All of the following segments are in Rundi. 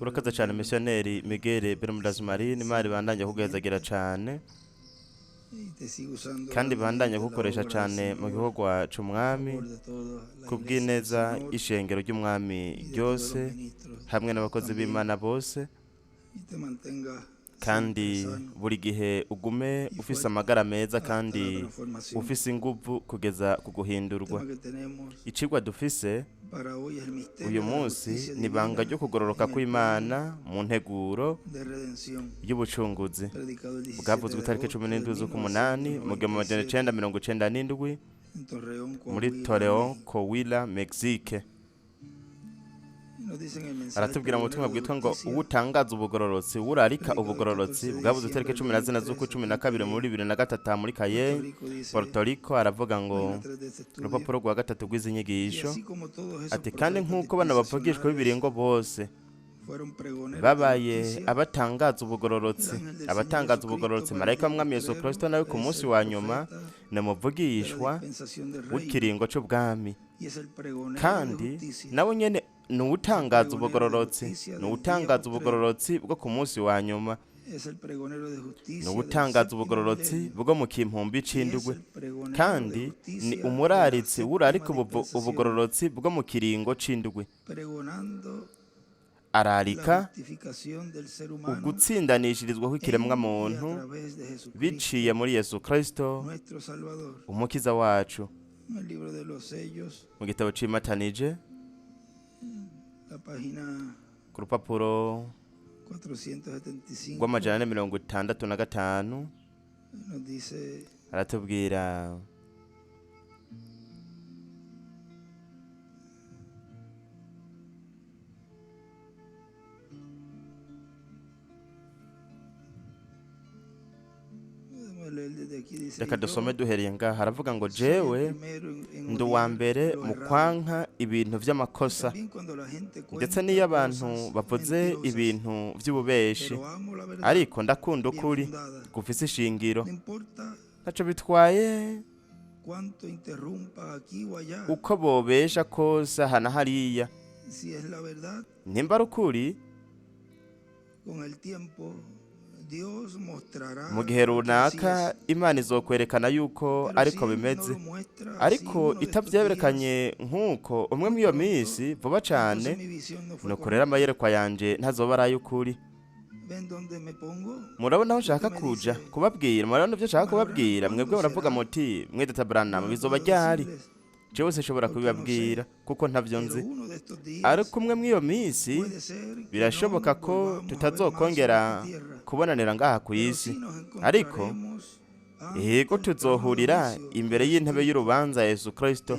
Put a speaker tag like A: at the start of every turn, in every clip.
A: urakaza cyane missioneri Miguel Bermudazmarin, imari bandanye kugezagira cyane kandi bandanye gukoresha cyane mu gikorwa cy'umwami kubw'ineza ishengero ry'umwami ryose hamwe n'abakozi b'Imana bose, kandi buri gihe ugume ufise amagara meza kandi ufise inguvu kugeza kuguhindurwa. Icigwa dufise uyu munsi ni banga ryo kugororoka kw'Imana mu nteguro y'ubucunguzi bwavuzwe itariki 17 z'ukumunani mu 1997 muri Torreón, Coahuila, Mexique. Aratubwira mu butumwa bwitwa ngo ubutangaza ubugororotsi urarika ubugororotsi bwavuze itariki 14 z'ukwicumi muri 2003 muri Cayenne, Puerto Rico. Aravuga ngo urupapuro rwa gatatu rw'izi nyigisho ati kandi nk'uko bana bavugishwa b'ibiringo bose babaye abatangaza ubugororotsi marayika w'umwami Yesu Kristo nawe ku munsi wa nyuma namuvugishwa w'ikiringo cy'ubwami, kandi nawe nyene nuwutangaza ubugororotsi bwo ku munsi wa nyuma, nuwutangaza ubugororotsi bwo mu kimpumbi c'indwi, kandi ni umuraritsi wurarika ubugororotsi bwo mu kiringo c'indwi. Ararika ugutsindanishirizwa kw'ikiremwa muntu biciye muri Yesu Kristo umukiza wacu. Mu gitabo c'imatanije ku rupapuro rw'amajana 465 aratubwira reka dusome duhereye ngaha. Haravuga ngo jewe ndi uwa mbere mu kwanka ibintu vy'amakosa, ndetse n'iyo abantu bavuze ibintu vy'ububeshi, ariko ndakunda ukuri gufise ishingiro. Ntaco bitwaye uko bobesha kose hana hariya, nimba ari ukuri mu gihe runaka Imana izokwerekana yuko ariko bimeze, ariko itavyerekanye nk'uko umwe muri iyo minsi vuba cane, nuko rero amayerekwa yanje ntazoba ari ay'ukuri. Murabona aho nshaka kuja kubabwira, murabona ivyo nshaka kubabwira. Mwebwe muravuga muti mwede Branham bizoba ryari? Jewe sinshobora kubibabwira kuko ntavyo nzi, ariko umwe muri iyo minsi birashoboka ko tutazokongera kubonanira ngaha ku isi, ariko yego tuzohurira imbere y'intebe y'urubanza Yesu Kristo.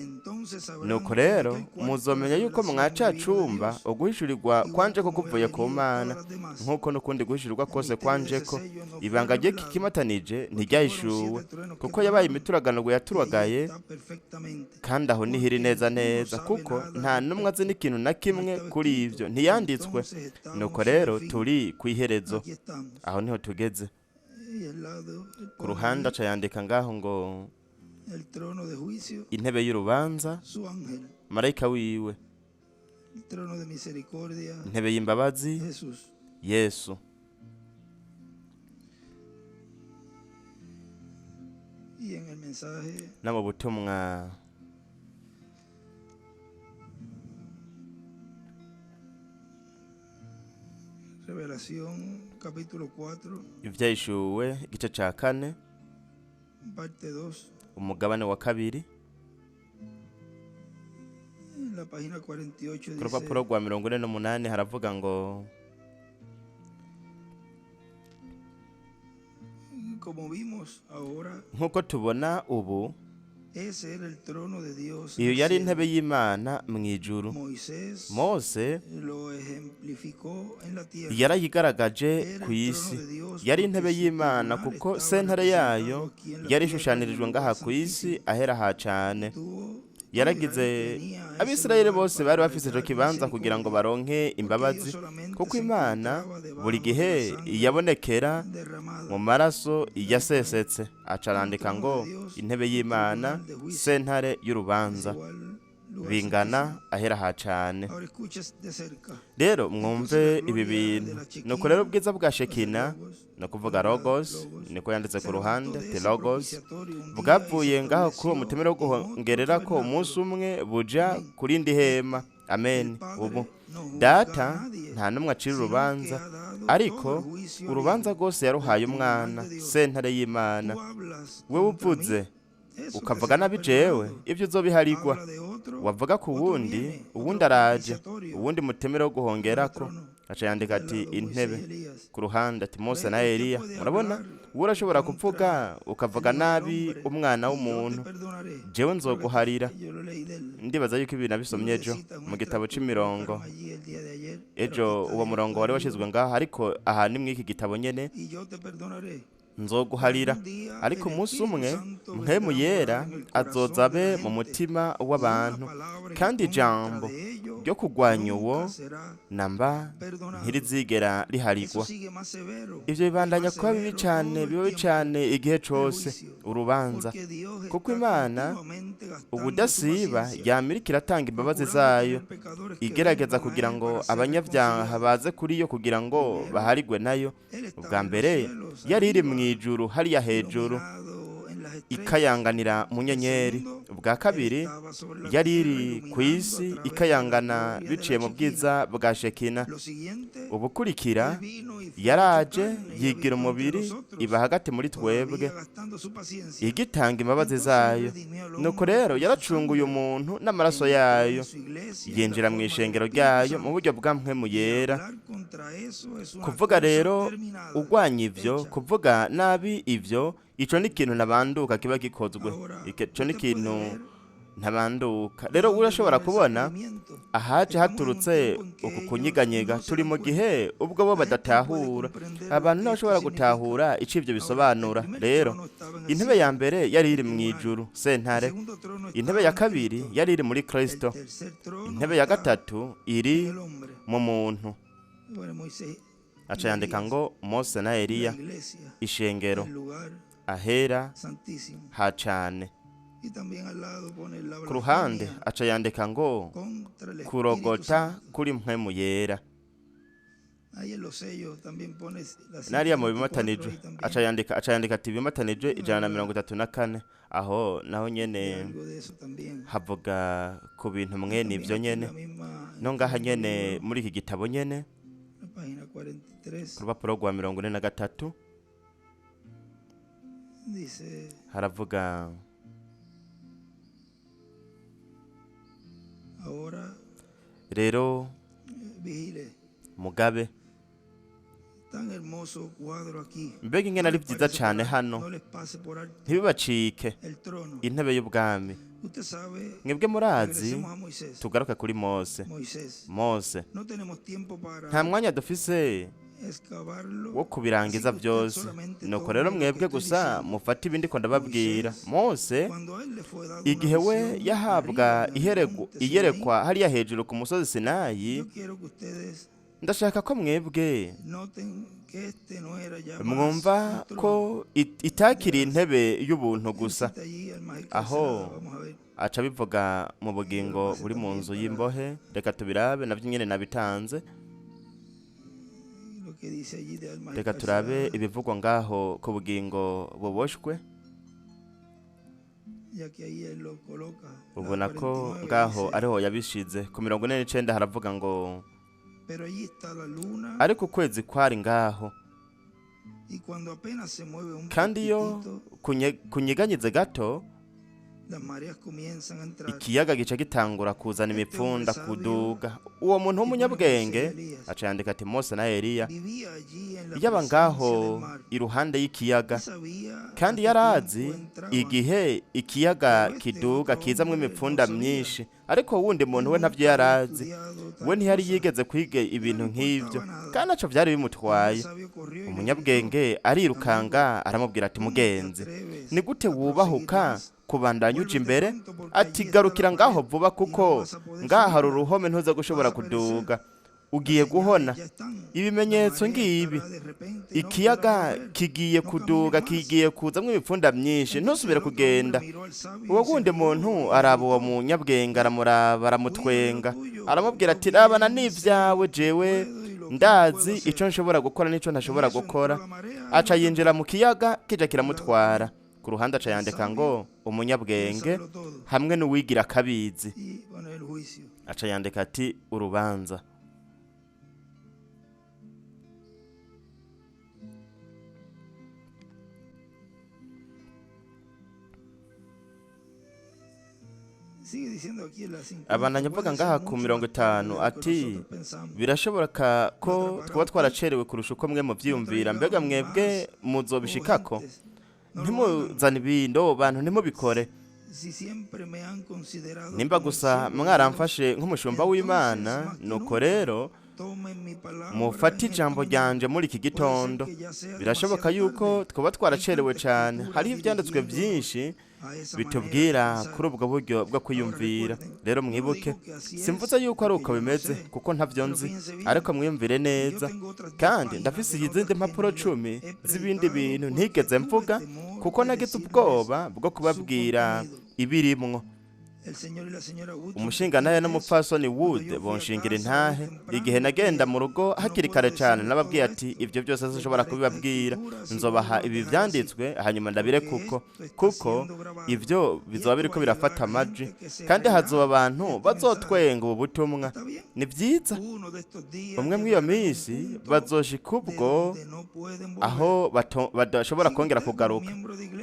A: Nuko rero muzomenya yuko mwacacumba uguhishurirwa kwanje ko kuvuye ku Mana, nk'uko n'ukundi guhishurirwa kose kwanje ko ibanga rye kikimatanije ntiryahishuwe, kuko yabaye imituragano yaturagaye, kandi aho nihiri neza neza, kuko nta numwe azi n'ikintu na kimwe kuri ivyo ntiyanditswe. Nuko rero turi kw'iherezo, aho niho tugeze. Ku ruhande aca yandika ngaho ngo intebe y'urubanza, marayika wiwe, intebe y'imbabazi Yesu. Na mu butumwa Ivyahishuwe igice ca 4 umugabane wa 2 ku rupapuro rwa 48 haravuga ngo nk'uko tubona ubu iyo yari intebe y'Imana mw'ijuru. Mose yarayigaragaje ku isi, yari intebe y'Imana kuko sentare yayo yari ishushanirijwe ngaha ku isi ahera ha cane. Yaragize Abisirayeli bose bari bafise ico kibanza kugira ngo baronke imbabazi, kuko Imana buri gihe yabonekera mu maraso yasesetse. Acarandika ngo intebe y'Imana, sentare y'urubanza. bingana ahera ha cane. Rero mwumve ibi bintu. Nuko rero ubwiza bwa Shekina, no kuvuga logos, niko yanditse ku ruhande te logos, bwavuye ngaho kuri uwo mutemere wo guhongerera ko umunsi umwe buja kuri indi hema. Amen. Ubu data nta n'umwe acira urubanza, ariko urubanza rwose yaruhaye umwana, sentare y'Imana. Wewe uvuze ukavuga nabi jewe, ibyo uzobiharigwa. Wavuga ku wundi, uwundi araje, uwundi mutemere wo guhongerako, aca yandika ati intebe ku ruhande ati Mose na Eliya. Murabona, uwo urashobora kuvuga ukavuga nabi umwana w'umuntu, jewe nzoguharira. Ndibaza yuko ibintu nabisomye ejo mu gitabo c'imirongo. Ejo uwo murongo wari washizwe ngaho, ariko aha ni mw'iki gitabo nyene, nzoguharira. Ariko umunsi umwe mpwemu yera azoza abe mu mutima w'abantu, kandi ijambo ryo kurwanya uwo namba ntirizigera riharigwa. Ivyo bibandanya kuba bibi cane igihe cose urubanza, kuko Imana ubudasiba yamira iratanga imbabazi zayo, igerageza kugira ngo abanyabyaha baze kuri yo kugira ngo baharigwe nayo. Ubwa mbere yari iri mw'ijuru hariya hejuru, ikayanganira mu nyenyeri. Ubwa kabiri yari iri ku isi, ikayangana biciye mu bwiza bwa Shekina. Ubukurikira yaraje yigira umubiri, iba hagati muri twebwe, igitanga imbabazi zayo. Nuko rero yaracunguye umuntu n'amaraso yayo, yinjira mu ishengero ryayo mu buryo bwa mpwemu yera. Kuvuga rero urwanya ivyo, kuvuga nabi ivyo, ico ni ikintu ntabanduka kiba gikozwe. Ico ni ikintu ntabanduka. Rero urashobora kubona ahaje haturutse uku kunyiganyega. Turi mu gihe ubwo bo badatahura, abantu ntibashobora gutahura ico ivyo bisobanura. Rero intebe ya mbere yari iri mw'ijuru, sentare. Intebe ya kabiri yari iri muri Kristo. Intebe ya gatatu iri mu muntu. Aca yandika ngo Mose na Eliya, ishengero ahera ha cane. Ku ruhande aca yandika ngo kurogota kuri mpwemu yera. Nariya mu bimatanijwe aca yandika ati bimatanijwe 134. Aho naho nyene havuga ku bintu mwene ivyo nyene. No ngaha nyene muri iki gitabo nyene ku rupapuro rwa 43 haravuga rero mugabe. Mbega ingene ari vyiza cane hano, ntibibacike intebe y'ubwami. Mwebwe murazi, tugaruka kuri Mose. Nta mwanya dufise wo kubirangiza byose. Nuko rero mwebwe gusa mufata ibindi ko ndababwira. Mose igihe we yahabwa iyerekwa hariya hejuru ku musozi Sinayi, ndashaka ko mwebwe mwumva ko itakiri intebe y'ubuntu gusa. Aho aca bivuga mu bugingo buri mu nzu y'imbohe. Reka tubirabe, navyo nyene nabitanze. Reka turabe ibivugwa ngaho ku bugingo buboshwe. Ubona ko ngaho ariho yabishize. Ku 49 haravuga ngo ariko ukwezi kwari ngaho, kandi iyo kunyiganyize gato, ikiyaga gica gitangura kuzana imipfunda kuduga. Uwo muntu w'umunyabwenge aca yandika ati Mose na Eliya yaba ngaho iruhande y'ikiyaga, kandi yarazi igihe ikiyaga kiduga kizamwe imipfunda myinshi. Ariko wundi muntu we ntavyo yarazi, we ntiyari yigeze kwiga ibintu nk'ivyo, kandi aco vyari bimutwaye. Umunyabwenge arirukanga aramubwira ati mugenzi, ni gute wubahuka kubandanya uja imbere? Ati garukira ngaho vuba, kuko ngaha hari uruhome ntuza gushobora kuduga. ugiye guhona. Ibimenyetso ngibi, ikiyaga kigiye kuduga, kigiye kuzamwo imipfunda myinshi, ntusubire kugenda. Uwo wundi muntu araba uwo munyabwenge, aramuraba, aramutwenga, aramubwira ati rabana n'ivyawe, jewe ndazi ico nshobora gukora n'ico ntashobora gukora. Aca yinjira mu kiyaga, kija kiramutwara. Ku ruhande aca yandika ngo umunyabwenge hamwe n'uwigira akabizi. Aca yandika ati urubanza. Abananya mvuga ngaha ku 50 ati birashoboka ko twaba twaracerewe kurusha uko mwe muvyiyumvira. Mbega mwebwe muzobishikako? Ntimuzane ibindo bantu, ntimubikore. Nimba gusa mwaramfashe nk'umushumba w'Imana, nuko rero mufate ijambo ryanje muri iki gitondo. Birashoboka yuko twaba twaracerewe cyane. Hariho ivyanditswe byinshi bitubwira kuri ubwo buryo bwo kwiyumvira. Rero mwibuke, simvuze yuko ari uko bimeze kuko ntavyo nzi, ariko mwiyumvire neza. Kandi ndafise izindi mpapuro 10 z'ibindi bintu ntigeze mvuga kuko nagize ubwoba bwo kubabwira ibirimwo. Umushingantahe n'umupfasoni Wood bonshingira intahe igihe nagenda mu rugo hakiri kare cyane. Nababwiye ati ibyo byose sinshobora kubibabwira, nzobaha ibi vyanditswe hanyuma ndabire kuko ibyo bizoba biriko birafata amaji, kandi hazoba abantu bazotwenga ubu butumwa. Ni byiza umwe mw'iyo minsi bazoshika ubwo aho badashobora kongera kugaruka.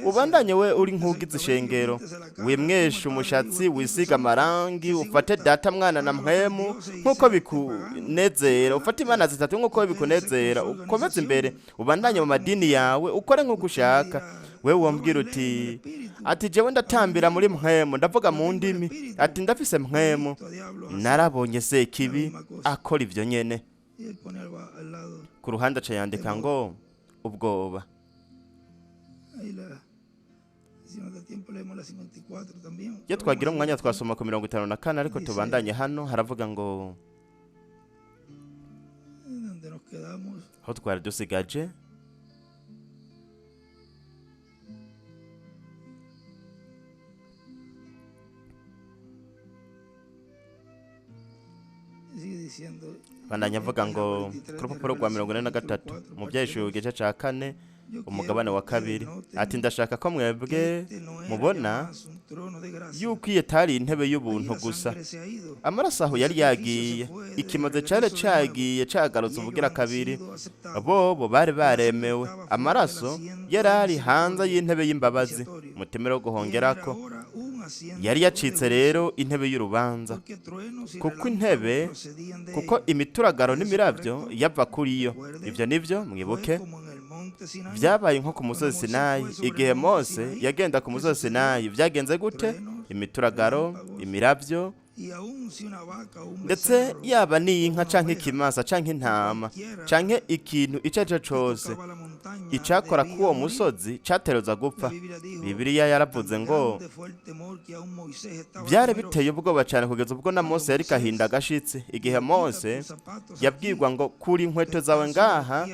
A: Ubandanye we uri nk'ugize ishengero, wimwesha umushatsi, wisiga amarangi, ufate data mwana na mpwemu nk'uko bikunezera, ufate imana zitatu nk'uko bikunezera, ukomeze imbere, ubandanye mu madini yawe, ukore nk'uko ushaka. Wewe wombwira uti ati jewe ndatambira muri mpwemu, ndavuga mu ndimi, ati ndafise mpwemu. Narabonye Sekibi akora ivyo nyene. Ku ruhande aca yandika ngo ubwoba. Iyo twagira umwanya twasoma ku 54, ariko tubandanye hano. Haravuga ngo aho twari dusigaje, bandanya avuga ngo ku rupapuro rwa 43 mu byahishuriwe igice ca 4 umugabane wa 2, ati ndashaka ko mwebwe mubona yuko iyo tari intebe y'ubuntu gusa. Amaraso aho yari yagiye, ikimaze cyari cagiye cagarutse ubugira kabiri. Bobo bari baremewe. Amaraso yarari hanze y'intebe y'imbabazi, mutemero guhongerako. Yari yacitse rero intebe y'urubanza, kuko imituragaro n'imiravyo yava kuri yo. Ivyo nivyo mwibuke vyabaye nko ku musozi Sinayi. Igihe Mose yagenda ku musozi Sinayi vyagenze gute? Imituragaro, imiravyo, ndetse yaba n'inka canke ikimasa canke intama canke ikintu ico arico cose icakora k'uwo musozi cateruza gupfa. Bibiliya yaravuze ngo vyari biteye ubwoba cane kugeza ubwo na Mose yari kahinda agashitsi. Igihe Mose yabwirwa ngo kuri inkweto zawe ngaha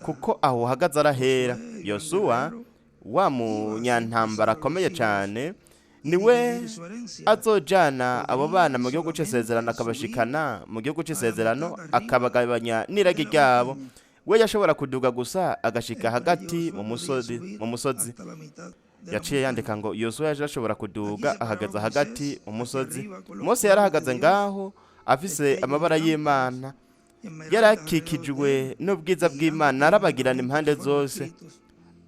A: kuko aho uhagaze arahera. Yosuwa wa munyantambara akomeye cane niwe azojana abo bana mu gihugu c'isezerano, akabashikana mu gihugu c'isezerano, akabagabanya n'iragi ryabo. We yashobora kuduga gusa agashika hagati mu musozi. Yaciye yandika ngo Yosuwa yaje ashobora kuduga ahagaze hagati mu musozi. Mose yarahagaze ngaho afise amabara y'Imana, yarakikijwe n'ubwiza bw'Imana, arabagirana impande zose,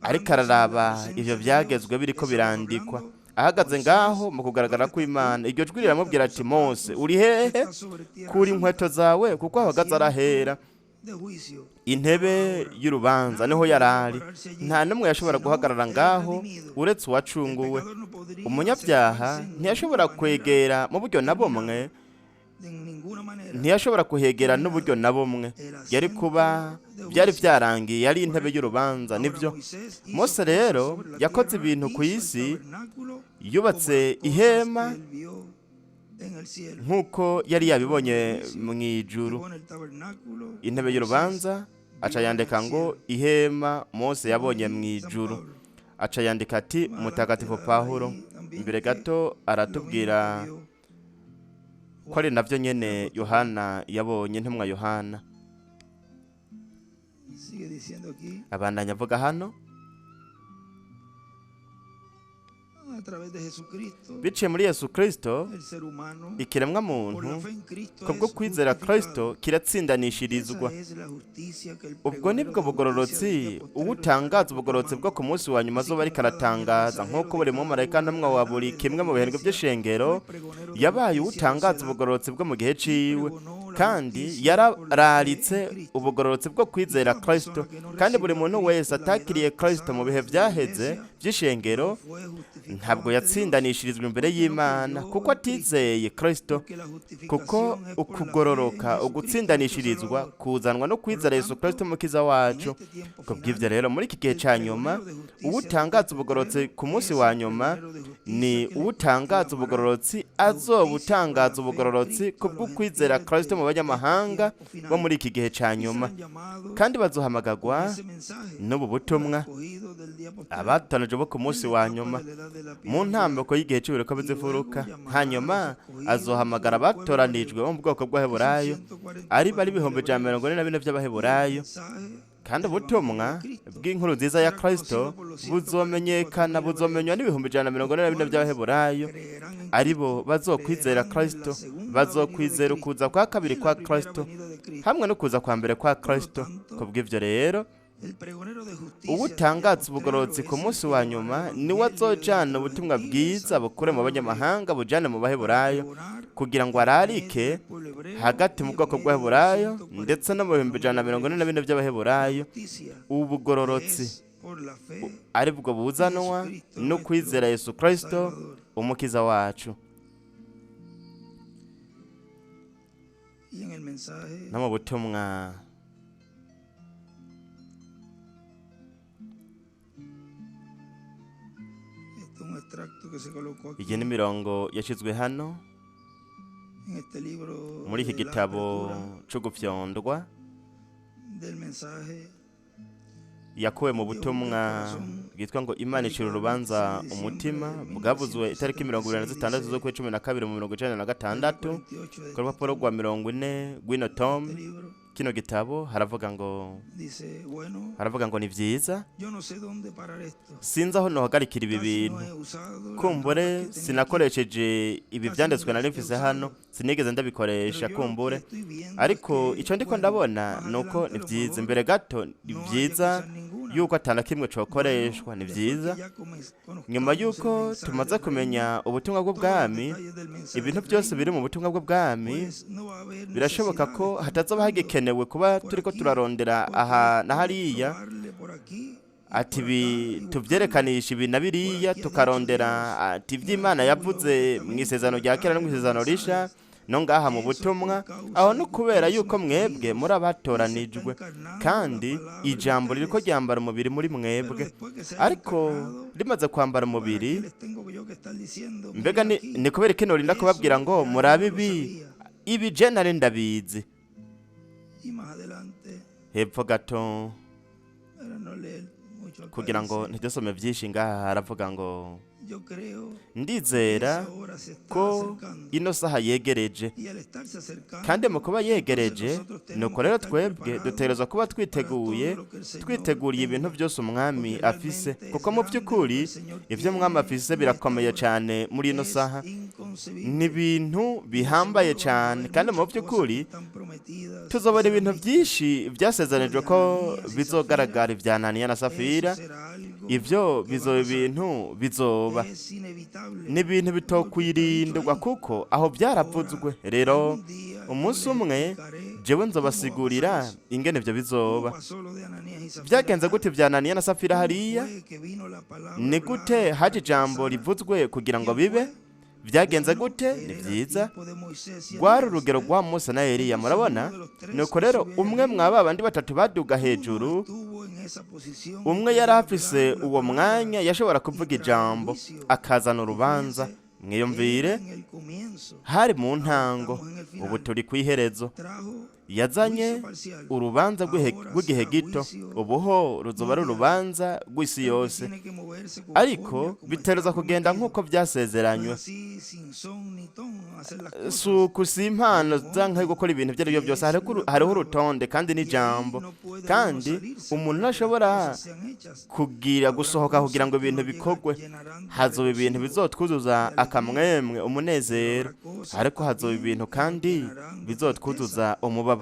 A: ariko araraba ivyo vyagezwe biriko birandikwa. Ahagaze ngaho mu kugaragara kw'Imana, iryo jwi riramubwira ati Mose uri hehe? Kuri inkweto zawe kuko ahagaze arahera. Intebe y'urubanza niho yarari. Nta n'umwe yashobora guhagarara ngaho uretse uwacunguwe. Umunyabyaha ntiyashobora kwegera mu buryo na bumwe, ntiyashobora kuhegera n'uburyo na bumwe. Yari kuba byari vyarangiye, yari intebe y'urubanza. Nivyo Mose rero yakoze ibintu ku isi, yubatse ihema nk'uko yari yabibonye mu ijuru. Intebe y'urubanza aca yandika ngo ihema Mose yabonye mu ijuru, aca yandika ati mutagatifu Pawulo. Imbere gato aratubwira ko ari navyo nyene Yohana yabonye, ntumwa Yohana. Abandanya avuga hano, biciye muri Yesu Kristo ikiremwa muntu kubwo kwizera Kristo kiratsindanishirizwa. Ubwo nibwo bugororotsi ubutangaza ubugororotsi bwo ku munsi wa nyuma azoba ariko aratangaza, nk'uko buri mumarayika ntumwa wa buri kimwe mu bihendwe by'ishengero yabaye ubutangaza ubugororotsi bwo mu gihe ciwe, kandi yarararitse ubugororotsi bwo kwizera Kristo. Kandi buri muntu wese atakiriye Kristo mu bihe byaheze by'ishengero ntabwo yatsindanishirizwa imbere y'Imana kuko atizeye Kristo, kuko ukugororoka ugutsindanishirizwa kuzanwa no kwizera Yesu Kristo umukiza wacu. Kubw'ivyo rero muri iki gihe ca nyuma ubutangaza ubugororotsi ku munsi wa nyuma ni ubutangaza ubugororotsi azobutangaza ubugororotsi kubwo kwizera Kristo mu banyamahanga bo muri iki gihe ca nyuma, kandi bazohamagagwa n'ubu butumwa abatanije bo ku munsi wa nyuma mu ntambiko y'igihe cy'uburuka bizifuruka. Hanyuma azohamagara abatoranijwe bo mu bwoko bw'Abaheburayo ari bari 144 by'Abaheburayo, kandi ubutumwa bw'inkuru nziza ya Kristo buzomenyekana, buzomenywa n'144 by'Abaheburayo aribo bazokwizera Kristo, bazokwizera ukuza kwa kabiri kwa Kristo hamwe no kuza kwa mbere kwa Kristo. Kubw'ivyo rero ubutangaza ubugororotsi ku munsi wa nyuma niwe azojana ubutumwa bwiza bukure mu banyamahanga bujane mu Baheburayo, kugira ngo ararike hagati mu bwoko bw'Abaheburayo ndetse no mu 144 by'Abaheburayo ubugororotsi ari bwo buzanwa no kwizera Yesu Kristo umukiza wacu. No mu butumwa iyi ni imirongo yashyizwe hano muri iki gitabo cyo gufyondwa, yakuwe mu butumwa bwitwa ngo Imana icira urubanza umutima, bwavuzwe itariki 26 z'ukwa 12 mu 1996 ku rupapuro rwa 40 rw'ino tom. Kino gitabo haravuga ngo ni vyiza, sinzi aho nohagarikira ibi bintu, kumbure sinakoresheje ibi vyanditswe nari mfise hano, sinigeze ndabikoresha kumbure, ariko ico ndiko ndabona nuko ni vyiza. Imbere gato ni vyiza yuko atana kimwe cokoreshwa, ni vyiza nyuma yuko tumaze kumenya ubutumwa bw'ubwami, ibintu byose biri mu butumwa bw'ubwami birashoboka ko hatazoba hagikenewe kuba turiko turarondera aha na hariya ati tuvyerekanisha ibi na biriya, tukarondera ati ivy'Imana yavuze mu isezerano rya kera no mu isezerano risha no ngaha mu butumwa. Aho no kubera yuko mwebwe muri abatoranijwe, kandi ijambo ririko ryambara umubiri muri mwebwe, ariko rimaze kwambara umubiri, mbega ni kubera kino rinda kubabwira ngo murabe ibi je nari ndabizi. Hepfo gato kugira ngo ntidusome vyinshi ngaha haravuga ngo ndizera ko ino saha yegereje, kandi mu kuba yegereje nuko rero twebwe dutegerezwa kuba twiteguriye ibintu byose umwami afise, kuko mu by'ukuri ivyo umwami afise birakomeye cyane muri ino saha, ni ibintu bihambaye cyane, kandi mu by'ukuri tuzobona ibintu byinshi byasezeranijwe ko bizogaragara ibya Ananiya na Safira. Ivyo bizoba ibintu bizoba n'ibintu bitokwirindwa kuko aho byaravuzwe. Rero umunsi umwe jewe nzobasigurira ingene ivyo bizoba. Byagenze gute vya Ananiya na Safira hariya? Ni gute haje ijambo rivuzwe kugira ngo bibe? Byagenze gute? Ni vyiza. Rwari urugero rwa Musa na Eliya, murabona? Nuko rero umwe mwaba bandi batatu baduga hejuru, umwe yari afise uwo mwanya yashobora kuvuga ijambo akazana urubanza, mwiyumvire hari mu ntango, ubu turi ku iherezo. Yazanye urubanza rw'igihe gito, ubuho ruzoba ari urubanza rw'isi yose, ariko bitereza kugenda nk'uko byasezeranywe. Si impano zanka yo gukora ibintu ibyo ari byo byose, hariho urutonde kandi n'ijambo, kandi umuntu ntashobora gusohoka kugira ngo ibintu bikorwe. Hazoba ibintu bizotwuzuza akamwemwe, umunezero, ariko hazoba ibintu kandi bizotwuzuza umubabaro.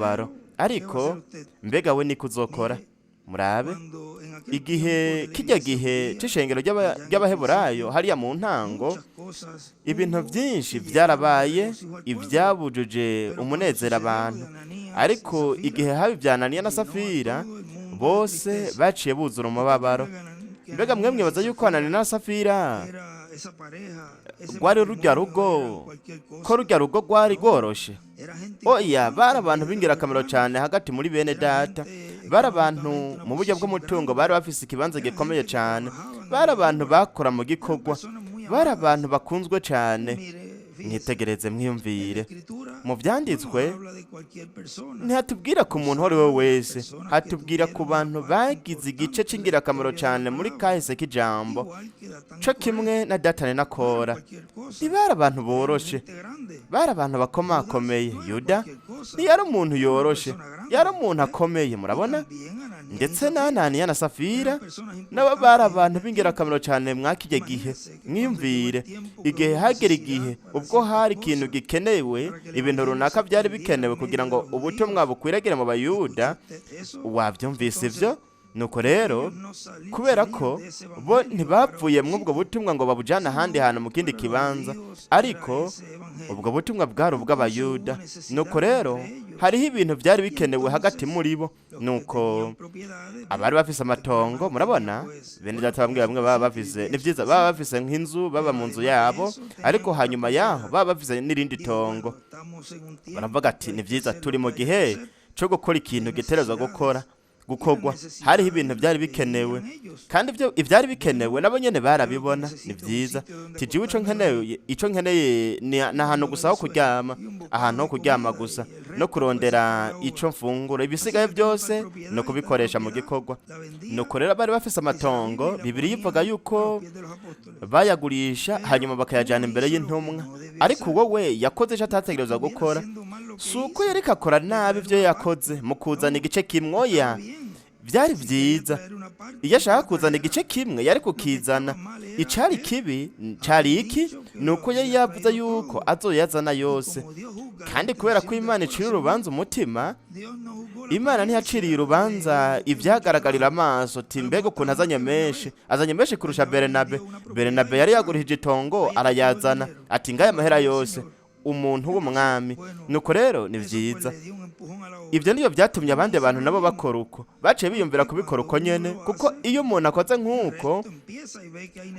A: Ariko mbega we niko uzokora? Murabe kijya gihe c'ishengero ry'abaheburayo hariya mu ntango, ibintu byinshi byarabaye ibyabujuje umunezero abantu, ariko igihe haba ibya Ananiya na Safira bose baciye buzura umubabaro. Mbega mwe mwibaza yuko Ananiya na Safira rwari rurya rugo, ko rurya rugo rwari rworoshe? Oya, bari abantu b'ingirakamaro cyane hagati muri bene data, bari abantu mu buryo bw'umutungo bari bafise ikibanza gikomeye cyane, bari abantu bakora mu gikorwa, bari abantu bakunzwe cyane. Mwitegereze, mwiyumvire, mu byanditswe ntihatubwira ku muntu uwo ari we wese, hatubwira ku bantu bagize igice cy'ingirakamaro cyane muri kahise k'ijambo, cyo kimwe na Datani na Kora. Ntibari abantu boroshe, bari abantu bakomakomeye. Yuda ntiyari umuntu yoroshe, yari umuntu akomeye, murabona. Ndetse na Ananiya na Safira nabo bari abantu b'ingirakamaro cyane mwakijya gihe. Mwiyumvire, igihe hagera igihe ubwo hari ikintu gikenewe, ibintu runaka byari bikenewe kugira ngo ubutumwa bukwiragire mu Bayuda. Wabyumvise ibyo? Nuko rero, kubera ko bo ntibapfuye mw'ubwo butumwa ngo babujyane ahandi hantu mu kindi kibanza, ariko ubwo butumwa bwari ubw'Abayuda. Nuko rero hariho ibintu byari bikenewe hagati muri bo. Nuko abari bafise amatongo, murabona, bene data bamwe baba bafise, ni byiza, baba bafise nk'inzu, baba mu nzu yabo, ariko hanyuma yaho baba bafise n'irindi tongo. Baravuga ati, ni byiza, turi mu gihe cyo gukora ikintu giterezwa gukorwa. Hariho ibintu byari bikenewe, kandi ibyari bikenewe nabo nyene barabibona. Ni byiza, tijiwe ico nkeneye ni ahantu gusa ho kuryama, ahantu ho kuryama gusa, no kurondera ico mfungura, ibisigaye byose no kubikoresha mu gikorwa. Nuko rero bari bafise amatongo, Bibiliya ivuga yuko bayagurisha hanyuma bakayajyana imbere y'intumwa. Ariko wowe yakoze icyo atategerezwa gukora, si uko yari kakora nabi ibyo yakoze mu kuzana igice kimwe. Oya, byari byiza. Iyo ashaka kuzana igice kimwe yari kukizana. Icari kibi cari iki? Nuko yari yavuze yuko azoyazana yose. Kandi kubera ko Imana icira urubanza umutima, Imana ntiyaciriye urubanza ibyagaragarira amaso. Mbega ukuntu azanye menshi kurusha Berenabe. Berenabe yari yagurishije itongo arayazana, ati ngaya amahera yose, umuntu w'umwami. Nuko rero ni byiza. Ibyo niyo byatumye abandi bantu nabo bakora uko, baciye biyumvira kubikora uko nyene, kuko iyo umuntu akoze nk'uko,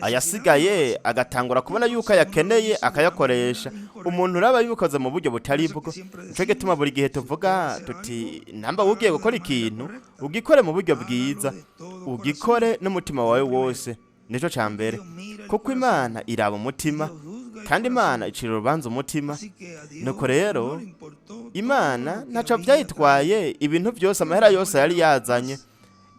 A: ayasigaye agatangura kubona yuko ayakeneye akayakoresha. Umuntu uraba yabikoze mu buryo butari bwo. Nico gituma buri gihe tuvuga tuti, namba ugiye gukora ikintu ugikore mu buryo bwiza, ugikore n'umutima wawe wose. Nico ca mbere, kuko Imana iraba umutima, kandi Imana icira urubanza umutima. Nuko rero Imana ntaco byayitwaye ibintu byose, amahera yose yari yazanye.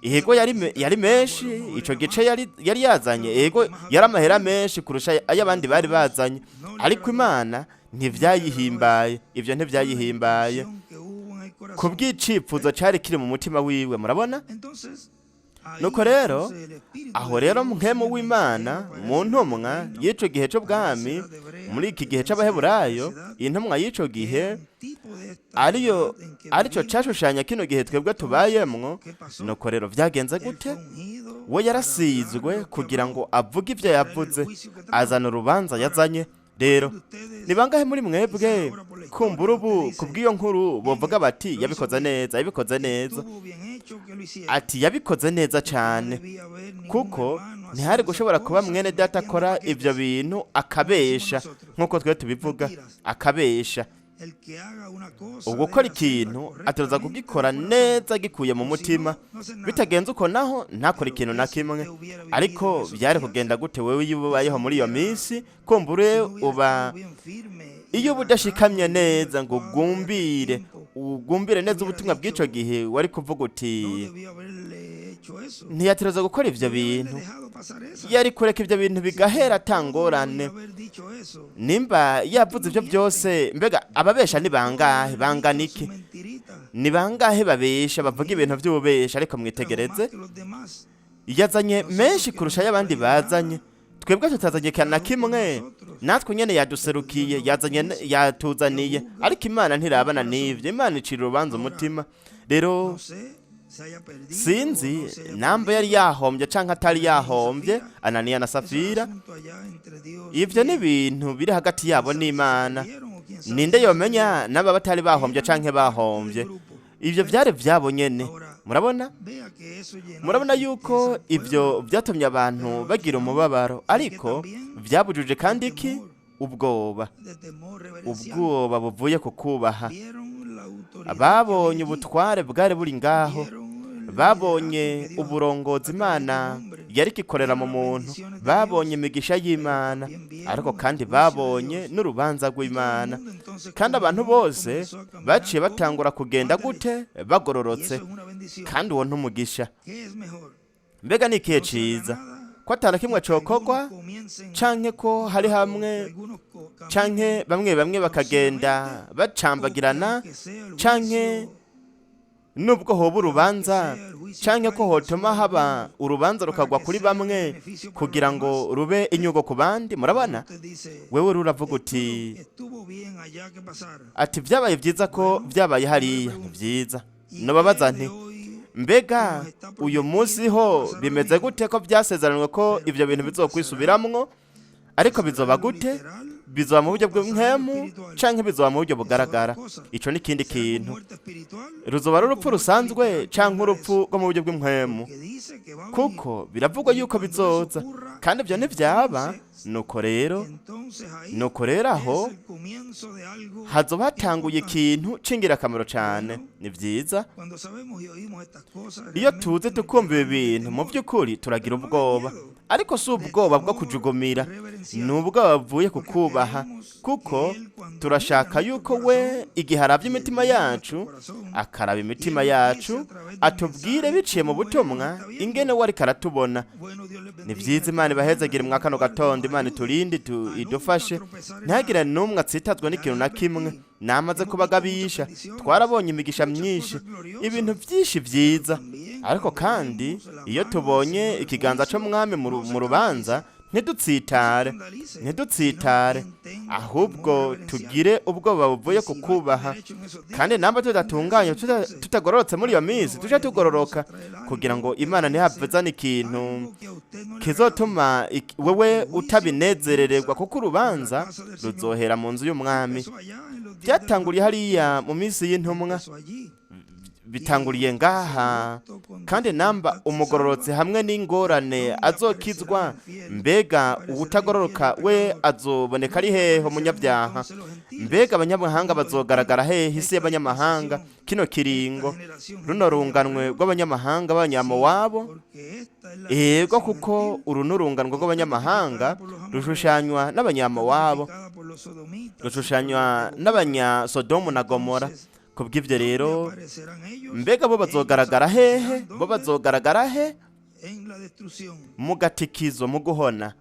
A: Ihego yari menshi, ico gice yari yazanye, ihego yari amahera menshi kurusha ay'abandi bari bazanye. Ariko Imana ntivyayihimbaye, ivyo ntivyayihimbaye, kubw'icipfuzo cari kiri mu mutima wiwe. Murabona? Nuko rero aho rero mpemu w'Imana mu ntumwa y'ico gihe c'ubwami, muri iki gihe c'abaheburayo, intumwa y'ico gihe arico cashushanya kino gihe twebwe tubayemwo. Nuko rero vyagenze gute? We yarasizwe kugira ngo avuge ivyo yavuze, azana urubanza yazanye. Rero ni bangahe muri mwebwe kumbura ubu kubw'iyo nkuru bovuga bati yabikoze neza, ati yabikoze neza cyane, kuko ntihari gushobora kuba mwene data akora ibyo bintu akabesha, nk'uko twe tubivuga, akabesha. ugukora ikintu ategerezwa kugikora neza gikuye mu mutima, bitagenze uko naho ntakore ikintu na kimwe. ariko byari kugenda gute wewe iyo ubayeho muri iyo minsi? kumbure uba iyo budashikamye neza ngo ugumbire neza ubutumwa bw'ico gihe, wari kuvuga uti ntiyategerezwa gukora ivyo bintu, yari kureka ivyo bintu bigahera atangorane. nimba yavuze ivyo byose, mbega ababesha ni bangahe? bangana iki? ni bangahe babesha bavuga ibintu vy'ububesha? ariko mwitegereze, yazanye menshi kurusha y'abandi bazanye. twebwe tutazanye kana kimwe, natwe nyene yaduserukiye, yatuzaniye, ariko Imana ntirabana n'ivyo. Imana icira urubanza umutima. rero sinzi namba yari yahombye canke atari yahombye Ananiya na Safira. ivyo ni ibintu biri hagati yabo n'Imana. ninde yomenya naba batari bahombye canke bahombye? ivyo vyari vyabo nyene. murabona yuko ivyo vyatumye abantu bagira umubabaro, ariko vyabujuje kandi iki? ubwoba buvuye ku kubaha. babonye ubutware bwari buri ngaho, babonye uburongozi Imana yari kikorera mu muntu, babonye imigisha y'Imana, ariko kandi babonye n'urubanza rw'Imana. kandi abantu bose baciye batangura kugenda gute? bagororotse. kandi uwo ntumugisha. mbega ni ikihe ciza? ko atana kimwe cokorwa, canke ko hari hamwe, canke bamwe bakagenda bacambagirana, canke nubwo hoba urubanza, canke ko hotuma haba urubanza rukagwa kuri bamwe kugira ngo rube inyugo ku bandi. murabona, wewe ruravuga uti ati vyabaye vyiza ko vyabaye hariya. ni vyiza. nobabaza nti mbega uyu munsi ho bimeze gute? ko byasezeranwe ko ivyo bintu bizokwisubiramwo, ariko bizoba gute? bizoba mu buryo bw'impwemu canke bizoba mu buryo bugaragara? ico ni kindi kintu. ruzoba rurupfu rusanzwe canke urupfu rwo mu buryo bw'impwemu? kuko biravugwa yuko bizoza, kandi ivyo ntivyaba. nuko rero aho hazoba hatanguye ikintu c'ingirakamaro cane. ni vyiza iyo tuzi tukumva ibi bintu, mu vy'ukuri turagira ubwoba, ariko si ubwoba bwo kujugumira, ni ubwoba buvuye ku kubaha, kuko turashaka yuko we igihe aravye imitima yacu, akaraba imitima yacu, atubwire biciye mu butumwa ingene we ariko aratubona. ni vyiza. Imana ibahezagire mwa kano gatondo. Imana iturinde, idufashe ntihagire n'umwe atsitazwa n'ikintu na kimwe. namaze kubagabisha, twarabonye imigisha myinshi, ibintu vyinshi vyiza, ariko kandi iyo tubonye ikiganza c'umwami mu rubanza, ntidutsitare, ahubwo tugire ubwoba buvuye ku kubaha. kandi namba tudatunganye, tutagororotse muri iyo minsi, tuje tugororoka, kugira ngo Imana ntihavuzane ikintu kizotuma wewe utabinezerererwa, kuko urubanza ruzohera mu nzu y'umwami. byatanguriye hariya mu minsi y'intumwa, bitanguriye ngaha. kandi namba umugororotse hamwe n'ingorane azokizwa, mbega ubutagororoka we azoboneka ari hehe? umunyabyaha. mbega abanyamahanga bazogaragara hehe? isi y'abanyamahanga, kino kiringo, runo runganwe rw'abanyamahanga b'abanyamowabu. ego, kuko uru n'urunganwe rw'abanyamahanga rushushanywa n'abanyamowabu, rushushanywa n'abanyasodomu na Gomora. kubw'ivyo rero, mbega bo bazogaragara hehe? bo bazogaragara he? mu gatikizo, mu guhona.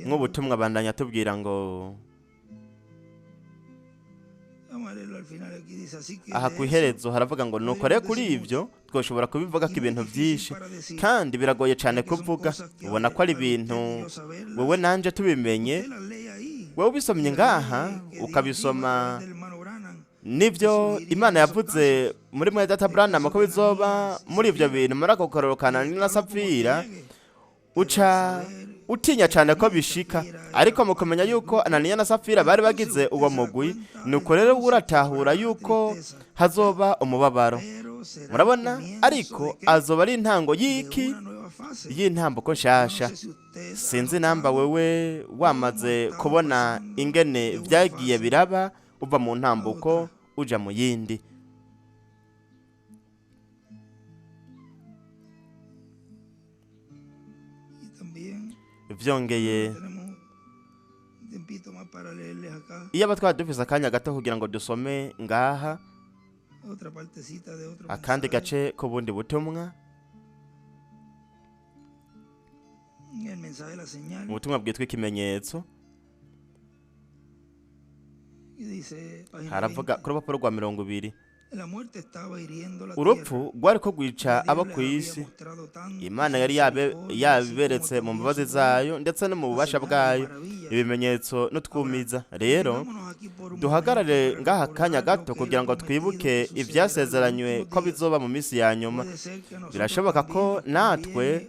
A: nk'ubutumwa bandanya tubwira ngo aha ku iherezo haravuga ngo nuko rero kuri ivyo twoshobora kubivuga ko ibintu vyinshi, kandi biragoye cane kuvuga. ubona ko ari ibintu wewe nanje tubimenye. wewe ubisomye ngaha, ukabisoma nivyo Imana yavuze muri Data Branham ko bizoba muri ivyo bintu, muri ako kororokana na Safira, uca utinya cane ko bishika. ariko mu kumenya yuko Ananiya na Safira bari bagize uwo mugwi, nuko rero uratahura yuko hazoba umubabaro. murabona, ariko azoba ari intango y'iki? y'intambuko nshasha. Sinzi namba wewe wamaze kubona ingene vyagiye biraba uva mu ntambuko uja mu yindi. Vyongeye iyo aba twari dufise akanya gato kugira ngo dusome ngaha akandi gace k'ubundi butumwa, ubutumwa bwitwa ikimenyetso. Haravuga kuri urupapuro rwa 20, urupfu rwari ko rwica abo ku isi. Imana yari yabiberetse mu mbabazi zayo ndetse no mu bubasha bwayo ibimenyetso n'utwumiza. Rero duhagarare ngaha akanya gato kugira ngo twibuke ivyasezeranywe ko bizoba mu minsi ya nyuma. Birashoboka ko natwe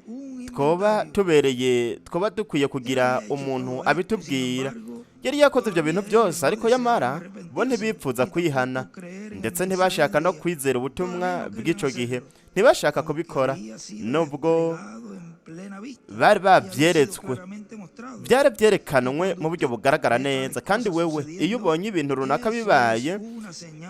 A: twoba dukwiye kugira umuntu abitubwira. Yari yakoze ibyo bintu byose, ariko yamara bo ntibipfuza kwihana ndetse ntibashaka no kwizera ubutumwa bw'ico gihe. Ntibashaka kubikora nubwo bari bavyeretswe, byari byerekanwe mu buryo bugaragara neza. Kandi wewe iyo ubonye ibintu runaka bibaye,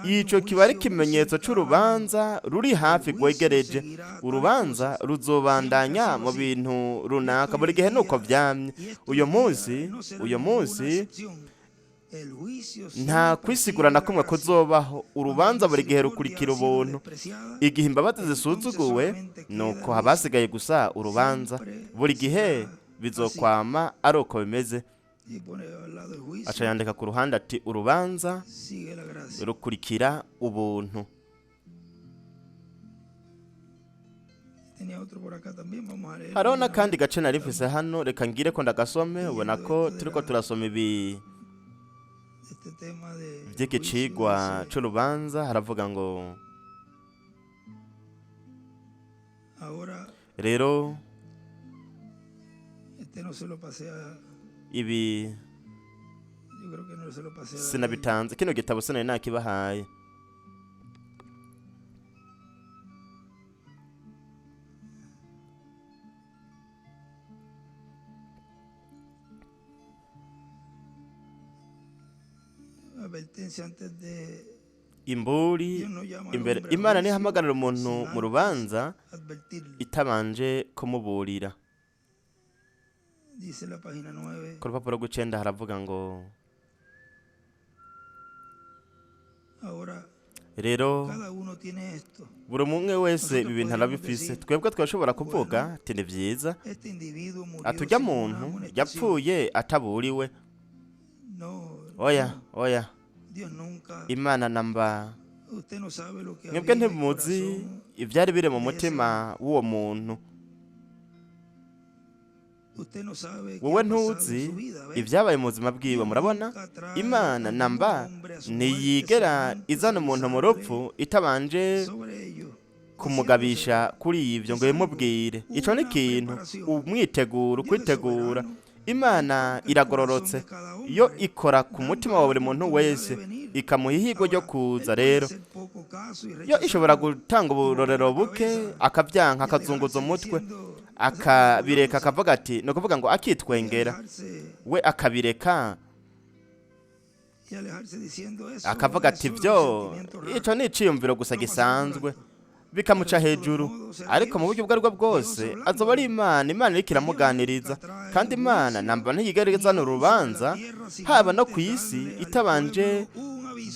A: ico kiba ari ikimenyetso c'urubanza ruri hafi rwegereje. Urubanza ruzobandanya mu bintu runaka, buri gihe nuko vyamye. Uyo munsi nta kwisigura na kumwe kuzobaho. Urubanza buri gihe rukurikira ubuntu. Igihe imbabazi zisuzuguwe, nuko habasigaye gusa urubanza. Buri gihe bizokwama ari uko bimeze. Aca yandika ku ruhande ati urubanza rukurikira ubuntu. Hariho n'akandi gace narifise hano, reka ngire ko ndagasome. Ubona ko turiko turasoma ibi vy'iki cigwa c'urubanza. Haravuga ngo rero ibi sinabitanze, kino gitabo sinari nakibahaye. Imburi imbere. Imana ntihamagarira umuntu mu rubanza itabanje kumuburira. Ku rupapuro rw'icenda haravuga ngo rero buri umwe wese ibi bintu arabifise. Twebwe twashobora kuvuga ati ni vyiza, atujya muntu yapfuye ataburiwe. Oya, Imana namba mwebwe ntimuzi ivyari biri mu mutima w'uwo muntu. Wowe ntuzi ibyabaye mu buzima bwiwe. Murabona, Imana namba ntiyigera izana umuntu mu rupfu itabanje kumugabisha kuri ivyo ngo bimubwire. Ico ni ikintu ukwitegura. Imana iragororotse, iyo ikora ku mutima wa buri muntu wese ikamuha ihigo ryo kuza. Rero yo ishobora gutanga uburorero buke, akavyanka, akazunguza umutwe, akabireka, akavuga ati, no kuvuga ngo akitwengera, we akabireka akavuga ati vyo ico ni iciyumviro gusa gisanzwe, bikamuca hejuru. Ariko mu buryo ubwo aribwo bwose azoba ari Imana iriko iramuganiriza. Kandi Imana namba ntiyigeragezana urubanza haba no ku isi itabanje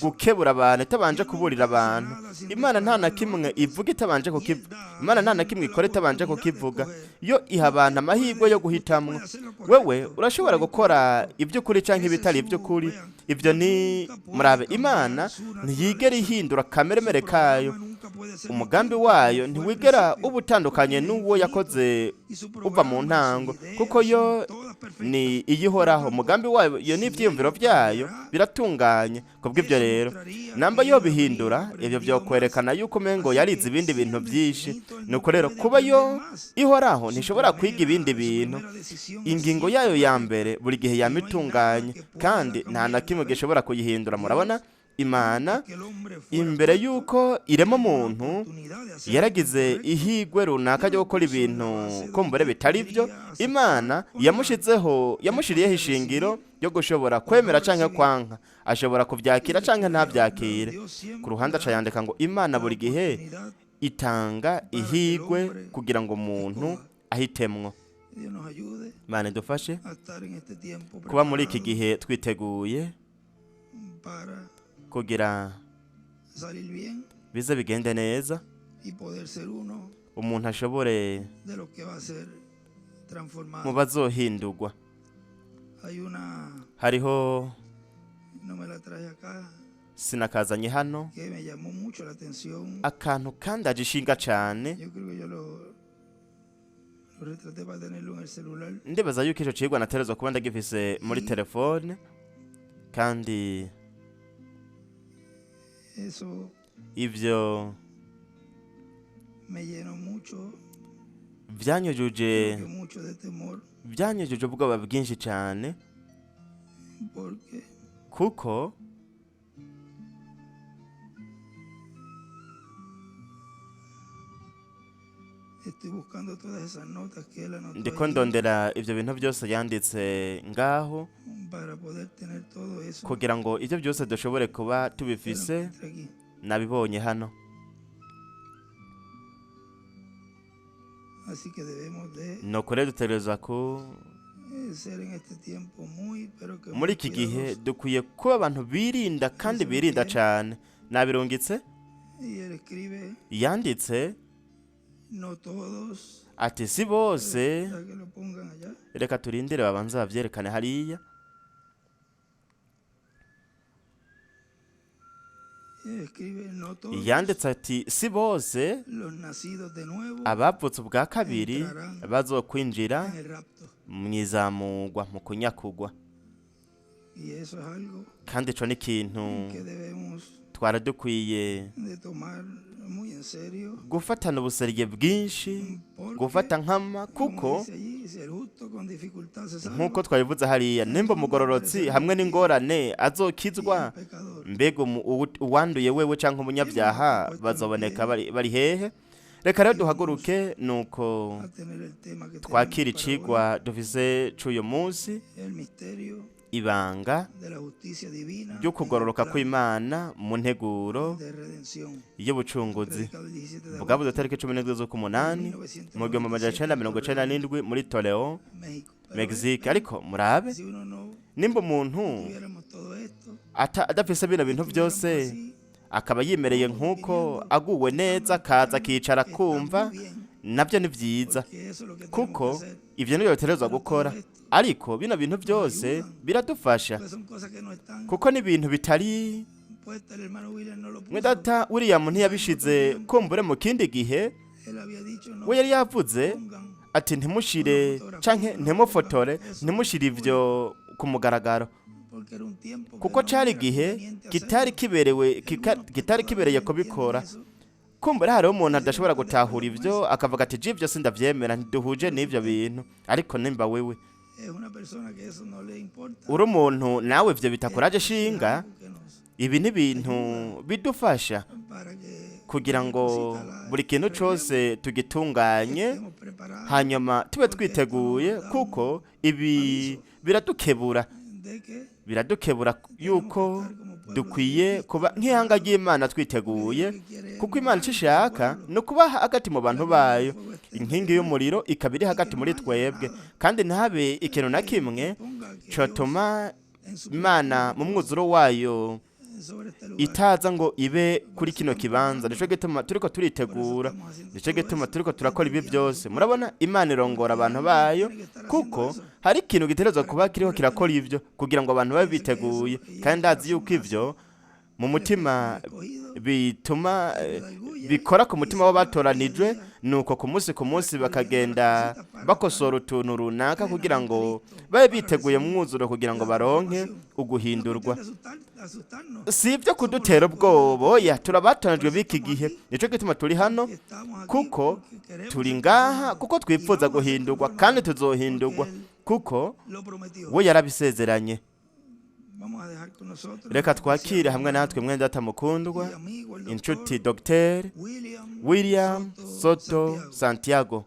A: gukebura abantu, itabanje kuburira abantu. Imana nta na kimwe ivuga itabanje kukivuga. Imana nta na kimwe ikora itabanje kukivuga. Yo iha abantu amahirwe yo guhitamwo. Wewe urashobora gukora iby'ukuri canke ibitari iby'ukuri. Ivyo ni murabe, Imana ntiyigera ihindura kameremere kayo. Umugambi wayo ntiwigera ubutandukanye n'uwo yakoze uva mu ntango, kuko yo ni iyihoraho. Umugambi wayo yo n'ivyiyumviro vyayo biratunganye. Kubw'ivyo rero namba yo bihindura, ivyo vyokwerekana yuko umengo yarize ibindi bintu vyinshi. Nuko rero kuba yo ihoraho ntishobora kwiga ibindi bintu. Ingingo yayo ya mbere buri gihe yamitunganye, kandi nta na kimwe gishobora kuyihindura. Murabona, imana imbere y'uko irema umuntu yaragize ihigwe runaka ryo gukora ibintu kumbure bitari byo. Imana yamushiriyeho ishingiro ryo gushobora kwemera canke kwanka, ashobora kuvyakira canke ntavyakire. Ku ruhande aca yandika ngo imana buri gihe itanga ihigwe kugira ngo umuntu ahitemwo. Imana idufashe kuba muri iki gihe twiteguye kugira bize bigende neza, umuntu ashobore mu bazohindurwa. Hariho sinakazanye hano akantu kandi agishinga cane, ndibaza yuko ico cigwa naterezwa kuba ndagifise muri telefone, kandi ivyo vyanyujuje ubwoba bwinshi cane, kuko ndiko ndondera ivyo bintu byose yanditse ngaho kugira ngo ivyo byose dushobore kuba tubifise. Nabibonye hano, nuko rero dutegerezwa ko muri iki gihe dukwiye kuba abantu birinda kandi birinda cane. Nabirungitse yanditse ati si bose, reka turindire babanza bavyerekane hariya. Yanditse ati si bose abavutse ubwa kabiri bazokwinjira mw'izamugwa, mu kunyakugwa. kandi ico ni ikintu twara dukwiye gufatana ubuserye bwinshi, gufata nkama, kuko nkuko twabivuze hariya, nimba umugororotsi hamwe n'ingorane azokizwa, mbega uwanduye wewe canke umunyabyaha bazoboneka bari hehe? Reka rero duhaguruke nuko twakira icigwa dufise c'uyu munsi, ibanga ryo kugororoka kw'Imana mu nteguro y'ubucunguzi. Bwavuze tariki 17 z'ukumunani mu 1997 muri Torreón, Mexique. Ariko murabe, nimba umuntu adafise bino bintu byose, akaba yimereye nkuko aguwe neza, kaza akicara kumva, nabyo ni vyiza, kuko ivyo nibyo biterezwa gukora. Ariko bino bintu byose biradufasha, kuko ni ibintu bitari mwedata William ntiyabishize kumbure mu kindi gihe. We yari yavuze ati ntimushire canke ntimufotore, ntimushire ivyo ku mugaragaro, kuko cari gihe kitari kibereye kubikora. Kumbura hari umuntu adashobora gutahura ivyo, akavuga ati je, ivyo sindavyemera, ntiduhuje n'ivyo bintu. Ariko nimba wewe uri umuntu nawe ivyo bitakuraje shinga, ibi ni ibintu bidufasha kugira ngo buri kintu cose tugitunganye, hanyuma tube twiteguye, kuko ibi biradukebura yuko dukwiye kuba nk'ihanga ry'Imana twiteguye, kuko Imana ishaka no kuba hagati mu bantu bayo. Inkingi y'umuriro ikaba iri hagati muri twebwe, kandi ntabe ikintu na kimwe cotuma Imana mu mwuzuro wayo itaza ngo ibe kuri kino kibanza. Nico gituma turiko turitegura, nico gituma turiko turakora ibi byose. Murabona, Imana irongora abantu bayo, kuko hari ikintu giterezwa kuba kiriho kirakora ivyo kugira ngo abantu babe biteguye. Kandi azi yuko ivyo mu mutima bituma bikora ku mutima w'abatoranijwe, nuko ku munsi bakagenda bakosora utuntu runaka kugira ngo babe biteguye mu mwuzuro, kugira ngo baronke uguhindurwa. Si ibyo kudutera ubwoba, oya, turabatoranijwe b'iki gihe. Nico gituma turi hano, kuko turi ngaha, kuko twipfuza guhindurwa, kandi tuzohindurwa, kuko we yarabisezeranye. reka twakire hamwe natwe mwene data mukundwa inshuti Dr. William Soto Santiago